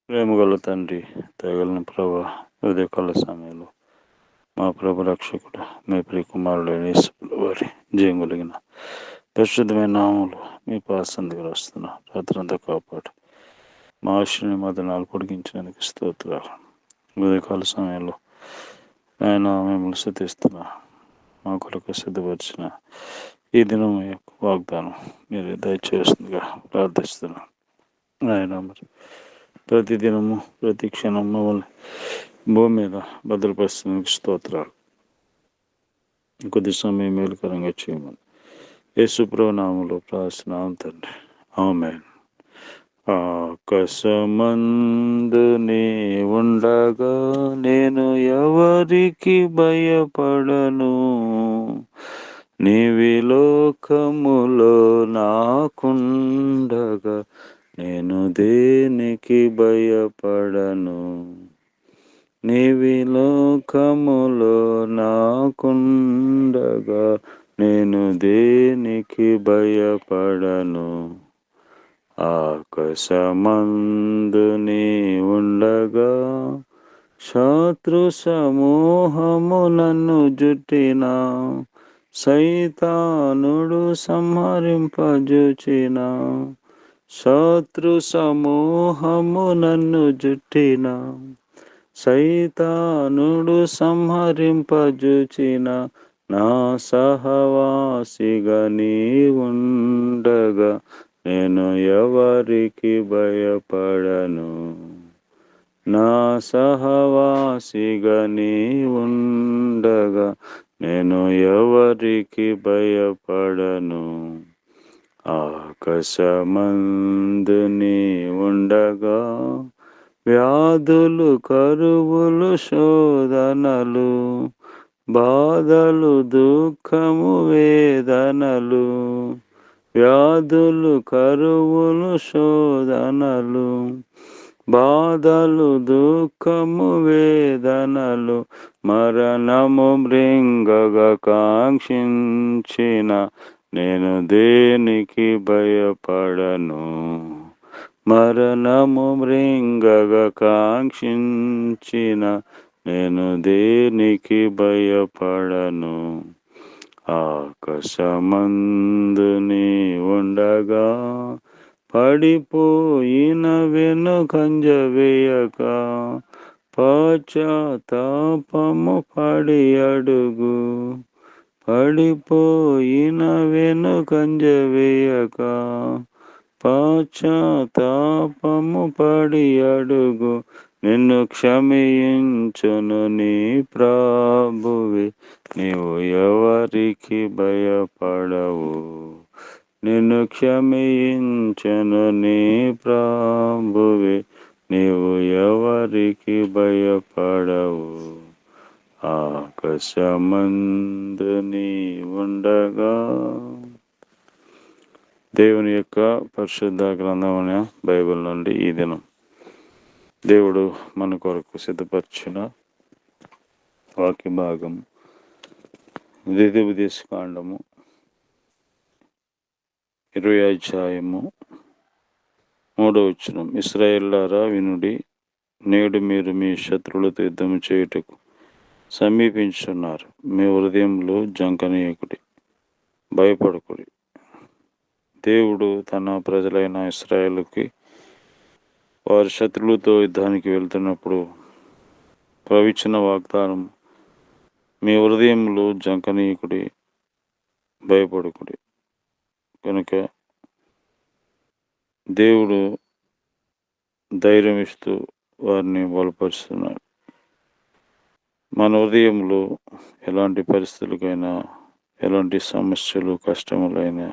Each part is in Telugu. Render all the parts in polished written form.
ప్రేమగల తండ్రి, దయగలిగిన ప్రభా, ఉదయకాల సమయంలో మా ప్రభు రక్షకుడు మీ ప్రియకుమారుడైన యేసు వారి జయం కలిగిన పరిశుద్ధమైన నామములు మీ పాసందుకు వస్తున్నా రాత్రంతా కాపాడు మా ఆశ్రయ మదనాలు పొడిగించినందుకు స్తోత్రాలు. ఉదయకాల సమయంలో ఆయన మిమ్మల్ని స్తుతిస్తున్నా. మా కొరకు సిద్ధపరిచిన ఈ దినం యొక్క వాగ్దానం మీరు దయచేస్తుందిగా ప్రార్థిస్తున్నాం. ఆయన మరి ప్రతి దినము ప్రతి క్షణం మమ్మల్ని భూమి మీద భద్రపరుస్తున్నందుకు స్తోత్రాలు. కొద్ది సమయం మేలుకరంగా చేయమని యేసుప్రభు నామములో ప్రార్థిస్తున్నాం తండ్రి, ఆమేన్. ఆకాశమందు నీ ఉండగా నేను ఎవరికి భయపడను, నీవి లోకములో నాకుండగా నేను దేనికి భయపడను, నీవి లోకములో నాకుండగా నేను దేనికి భయపడను. ఆకాశమందు నీ ఉండగా శత్రు సమూహము నన్ను జుట్టిన, సైతానుడు సంహరింపజూచిన, శత్రు సమూహము నన్ను జుట్టిన, సైతానుడు సంహరింపజూచిన, నా సహవాసిగా నీ ఉండగా నేను ఎవరికి భయపడను, నా సహవాసిగా నీ ఉండగా నేను ఎవరికి భయపడను. ఆకాశమందు నీ ఉండగా వ్యాధులు కరువులు శోధనలు బాధలు దుఃఖము వేదనలు, వ్యాధులు కరువులు శోధనలు బాధలు దుఃఖము వేదనలు, మరణము మృంగగా కాంక్షించిన నేను దేనికి భయపడను, మరణము మృంగగా కాంక్షించిన నేను దేనికి భయపడను. ఆకాశమందు నీ ఉండగా పడిపోయిన వెనుకంజ వేయక, పశ్చాత్తాపము పడి అడుగు, పడిపోయిన వెనుకంజ వేయక, పశ్చాత్తాపము పడి అడుగు, నిన్ను క్షమించును నీ ప్రభువే, నీవు ఎవరికి భయపడవు, నిన్ను క్షమించును నీ ప్రభువే, నీవు ఎవరికి భయపడవు. ఆకాశమందు నీ ఉండగా. దేవుని యొక్క పరిశుద్ధ గ్రంథమైన బైబిల్ నుండి ఈ దినం దేవుడు మన కొరకు సిద్ధపరిచిన వాక్య భాగం ద్వితీయోపదేశకాండము 20వ అధ్యాయము 3వ వచనం. ఇశ్రాయేలులారా వినుడి, నేడు మీరు మీ శత్రువులతో యుద్ధం చేయుటకు సమీపించున్నారు. మీ హృదయంలో జంకనీయకుడి, భయపడకుడి. దేవుడు తన ప్రజలైన ఇశ్రాయేలుకి వారి శత్రువులతో యుద్ధానికి వెళ్తున్నప్పుడు ప్రవచించిన వాగ్దానం, మీ హృదయంలో జంకనీయకుడి, భయపడకుడి. కనుక దేవుడు ధైర్యం ఇస్తూ వారిని బలపరుస్తున్నాడు. మన హృదయంలో ఎలాంటి పరిస్థితులకైనా, ఎలాంటి సమస్యలు కష్టములైనా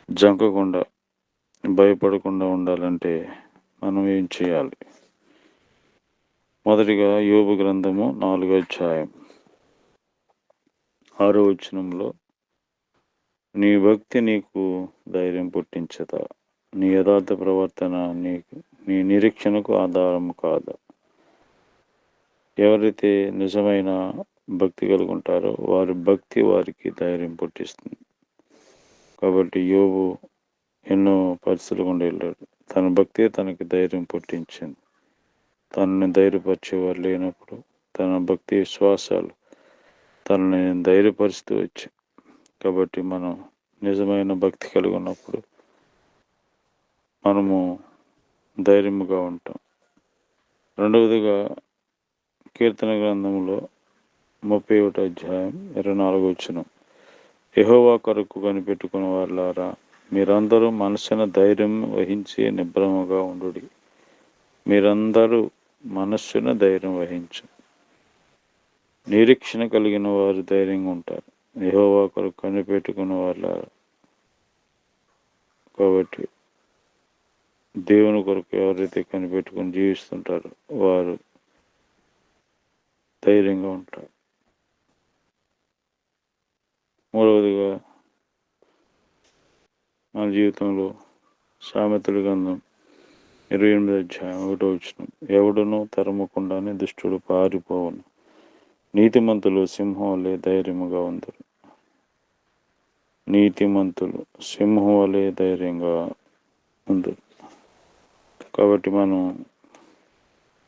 జంకకుండా, భయపడకుండా ఉండాలంటే మనం ఏం చేయాలి? మొదటిగా యోబు గ్రంథము 4వ అధ్యాయం 6వ వచనంలో, నీ భక్తి నీకు ధైర్యం పుట్టించదా, నీ యథార్థ ప్రవర్తన నీ నిరీక్షణకు ఆధారం కాదా. ఎవరైతే నిజమైన భక్తి కలిగి ఉంటారో వారి భక్తి వారికి ధైర్యం పుట్టిస్తుంది. కాబట్టి యోబు ఎన్నో పరిస్థితులు గుండా వెళ్ళాడు, తన భక్తే తనకి ధైర్యం పుట్టించింది. తనని ధైర్యపరిచేవారు లేనప్పుడు తన భక్తి విశ్వాసాలు తనని ధైర్యపరుస్తూ వచ్చాయి. కాబట్టి మనం నిజమైన భక్తి కలిగి ఉన్నప్పుడు మనము ధైర్యముగా ఉంటాం. రెండవదిగా కీర్తన గ్రంథంలో 31 అధ్యాయం 24 వచనం, యెహోవా కొరకు కనిపెట్టుకుని వారులారా, మీరందరూ మనసున ధైర్యం వహించి నిబ్బరముగా ఉండుడి. మీరందరూ మనస్సున ధైర్యం వహించు. నిరీక్షణ కలిగిన వారు ధైర్యంగా ఉంటారు. యెహోవా కొరకు కనిపెట్టుకున్న వారులారా. కాబట్టి దేవుని కొరకు ఎవరైతే కనిపెట్టుకుని జీవిస్తుంటారో వారు ధైర్యంగా ఉంటారు. మూడవదిగా మన జీవితంలో సామెతల గ్రంథం 28 అధ్యాయం 1 వచనం, ఎవడును తరమకుండానే దుష్టుడు పారిపోవును, నీతిమంతులు సింహం వలె ధైర్యముగా ఉందరు. నీతిమంతులు సింహం వలె ధైర్యంగా ఉందరు. కాబట్టి మనం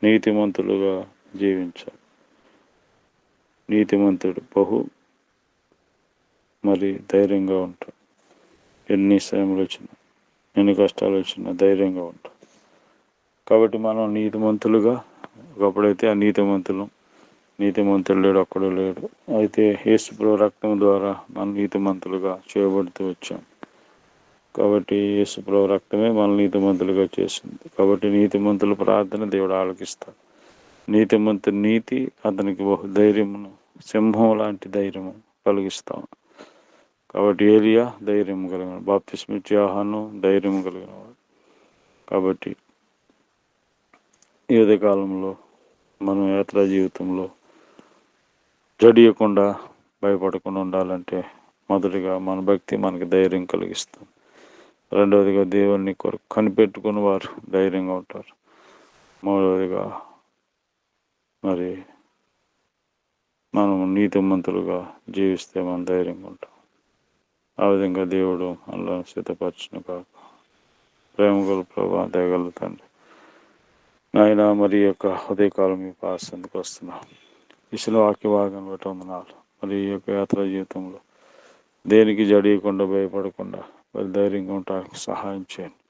నీతిమంతులుగా జీవించాలి. నీతిమంతుడు మరి ధైర్యంగా ఉంటాడు. ఎన్ని శ్రమలు వచ్చినా ఎన్ని కష్టాలు వచ్చినా ధైర్యంగా ఉంటాడు. కాబట్టి మనం నీతిమంతులుగా, ఒకప్పుడైతే ఆ నీతిమంతులు లేడు, ఒక్కడు లేడు. అయితే యేసుప్రభు రక్తం ద్వారా మనం నీతిమంతులుగా చేయబడుతూ వచ్చాం. కాబట్టి యేసుప్రభు రక్తమే మన నీతిమంతులుగా చేసింది. కాబట్టి నీతిమంతుల ప్రార్థన దేవుడు ఆలకిస్తాడు. నీతిమంతుని నీతి అతనికి ధైర్యమును, సింహం లాంటి ధైర్యము కలిగిస్తాం. కాబట్టి ఏలియా ధైర్యం కలిగిన, బాప్తిస్మిచ్చే యోహాను ధైర్యం కలిగినవాడు. కాబట్టి ఈ కాలంలో మనం యాత్రా జీవితంలో జడియకుండా భయపడకుండా ఉండాలంటే మొదటిగా మన భక్తి మనకి ధైర్యం కలిగిస్తుంది. రెండవదిగా దేవుని కొరకు కనిపెట్టుకుని వారు ధైర్యంగా ఉంటారు. మూడవదిగా మరి మనం నీతిమంతులుగా జీవిస్తే మనం ధైర్యంగా ఉంటాం. ఆ విధంగా దేవుడు అలా సిద్ధపరచును కాక. ప్రేమగల ప్రభా, దయగల తండ్రి, నాయన మరి యొక్క ఉదయకాలం మీ పాసందుకు వస్తున్నాం. ఇసుల వాక్య భాగం బట్టి వందనాలు. మరి ఈ యొక్క యాత్రా జీవితంలో దేనికి జడియకుండా భయపడకుండా మరి ధైర్యంగా ఉండటానికి సహాయం చేయండి.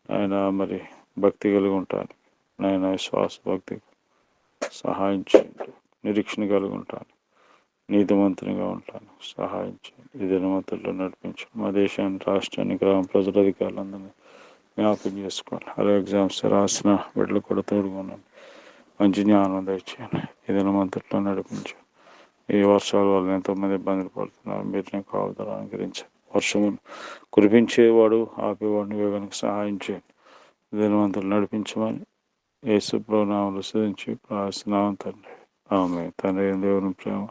ఆయన మరి భక్తి కలిగి ఉంటాను, నాయన విశ్వాస భక్తి సహాయం చేయండి. నిరీక్షణ కలిగి ఉంటాను, నీతిమంతునిగా ఉంటాను సహాయం చేయండి. ఈ దినవంతుల్లో నడిపించు. మా దేశాన్ని, రాష్ట్రాన్ని, గ్రామ ప్రజల అధికారులందరినీ జ్ఞాపకం చేసుకోండి. అలా ఎగ్జామ్స్ రాసిన బిడ్డలు కూడా తోడుకున్నాను. మంచి జ్ఞానం దయచేయండి. ఈ దినవంతుల్లో నడిపించు. ఈ వర్షాల వల్ల ఎంతోమంది ఇబ్బందులు పడుతున్నారు. మీరునే కావాలని అనుగ్రహించండి. వర్షము కురిపించేవాడు, ఆపేవాడిని వేగానికి సహాయం చేయండి. దినవంతులు నడిపించమని యేసు ప్రభువు నామములో స్తుతించి ప్రార్థిస్తున్నాము తండ్రి. ఆమేన్. తండ్రి దేవుని ప్రేమ,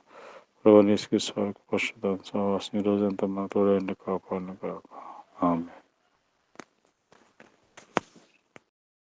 ప్రభువు యేసుక్రీస్తు వారి పరిశుద్ధ సహవాసం ఈ రోజంతా మన తోడైండి కాపాడును గాక. ఆమేన్.